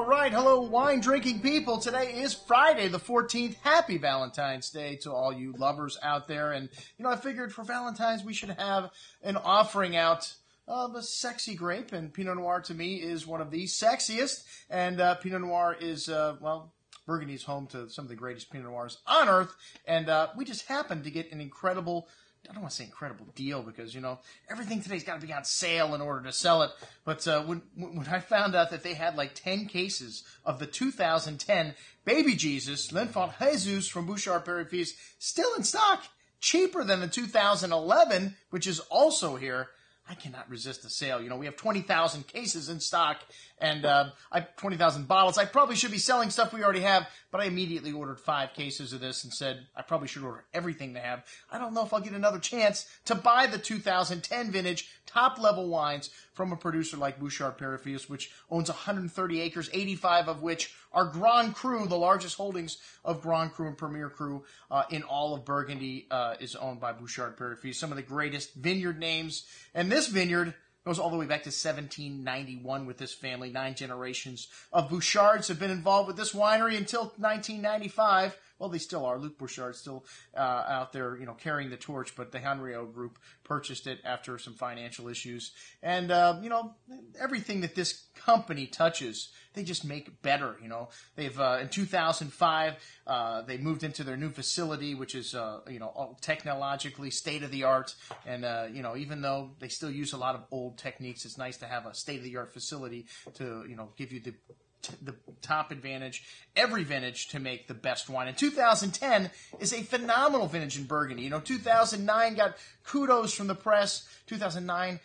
All right, hello, wine-drinking people. Today is Friday the 14th. Happy Valentine's Day to all you lovers out there. And, I figured for Valentine's we should have an offering out of a sexy grape. And Pinot Noir, to me, is one of the sexiest. And Pinot Noir is, Burgundy is home to some of the greatest Pinot Noirs on earth. And we just happened to get an incredible, I don't want to say incredible deal because, everything today's got to be on sale in order to sell it. But when I found out that they had like 10 cases of the 2010 Baby Jesus, L'Enfant Jesus from Bouchard, Pere, still in stock, cheaper than the 2011, which is also here, I cannot resist the sale. We have 20,000 cases in stock and 20,000 bottles. I probably should be selling stuff we already have, but I immediately ordered 5 cases of this and said I probably should order everything they have. I don't know if I'll get another chance to buy the 2010 vintage top-level wines from a producer like Bouchard, Pere, which owns 130 acres, 85 of which are Grand Cru. The largest holdings of Grand Cru and Premier Cru in all of Burgundy is owned by Bouchard, Pere. Some of the greatest vineyard names. And this vineyard goes all the way back to 1791 with this family. 9 generations of Bouchards have been involved with this winery until 1995. Well, they still are. Luc Bouchard still out there, carrying the torch, but the Henriot group purchased it after some financial issues. And, everything that this company touches, they just make better, They've, in 2005, they moved into their new facility, which is, technologically state-of-the-art. And, even though they still use a lot of old techniques, it's nice to have a state-of-the-art facility to, give you the top advantage, every vintage to make the best wine. And 2010 is a phenomenal vintage in Burgundy. 2009 got kudos from the press. 2009,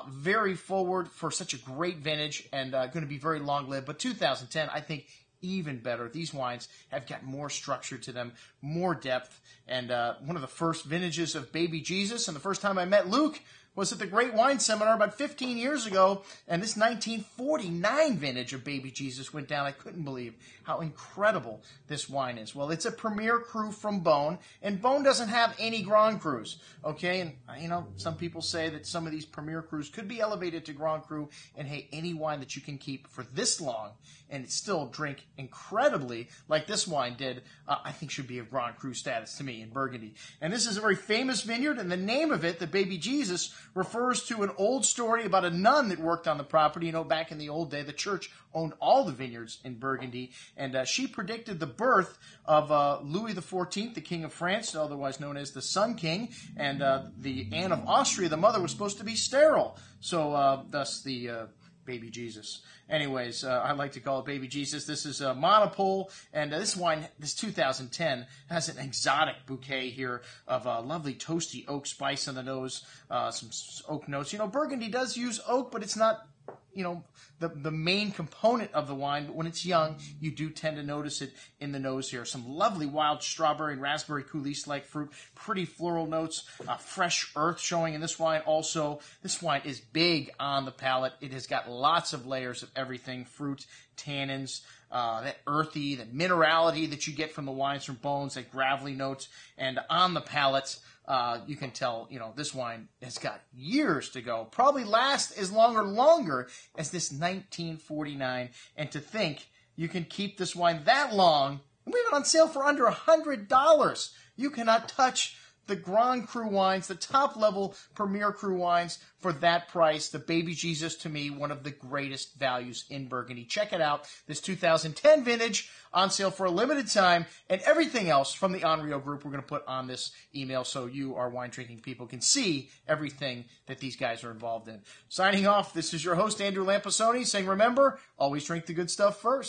very forward for such a great vintage and going to be very long-lived. But 2010, I think, even better. These wines have got more structure to them, more depth, and one of the first vintages of Baby Jesus. And the first time I met Luke was at the Great Wine Seminar about 15 years ago, and this 1949 vintage of Baby Jesus went down. I couldn't believe how incredible this wine is. Well, it's a Premier Cru from Beune, and Beune doesn't have any Grand Crus, okay? And, some people say that some of these Premier Crus could be elevated to Grand Cru, and hey, any wine that you can keep for this long and still drink incredibly like this wine did, I think should be a Grand Cru status to me in Burgundy. And this is a very famous vineyard, and the name of it, the Baby Jesus, refers to an old story about a nun that worked on the property. Back in the old day, the church owned all the vineyards in Burgundy, and she predicted the birth of Louis XIV, the King of France, otherwise known as the Sun King, and the Anne of Austria, the mother, was supposed to be sterile, so thus the Baby Jesus. Anyways, I like to call it Baby Jesus. This is a monopole, and this wine, this 2010, has an exotic bouquet here of lovely toasty oak spice on the nose, some oak notes. Burgundy does use oak, but it's not, the main component of the wine. But when it's young, you do tend to notice it in the nose here. Some lovely wild strawberry and raspberry coulis-like fruit, pretty floral notes, fresh earth showing in this wine. Also, this wine is big on the palate. It has got lots of layers of everything, fruit, tannins, that earthy, that minerality that you get from the wines from Beaune, that gravelly notes, and on the palate, you can tell, this wine has got years to go. Probably last as longer as this 1949. And to think you can keep this wine that long, and we have it on sale for under $100. You cannot touch the Grand Cru wines, the top-level Premier Cru wines for that price. The Baby Jesus, to me, one of the greatest values in Burgundy. Check it out. This 2010 vintage on sale for a limited time, and everything else from the Henriot group we're going to put on this email so you, our wine-drinking people, can see everything that these guys are involved in. Signing off, this is your host, Andrew Lampasoni, saying remember, always drink the good stuff first.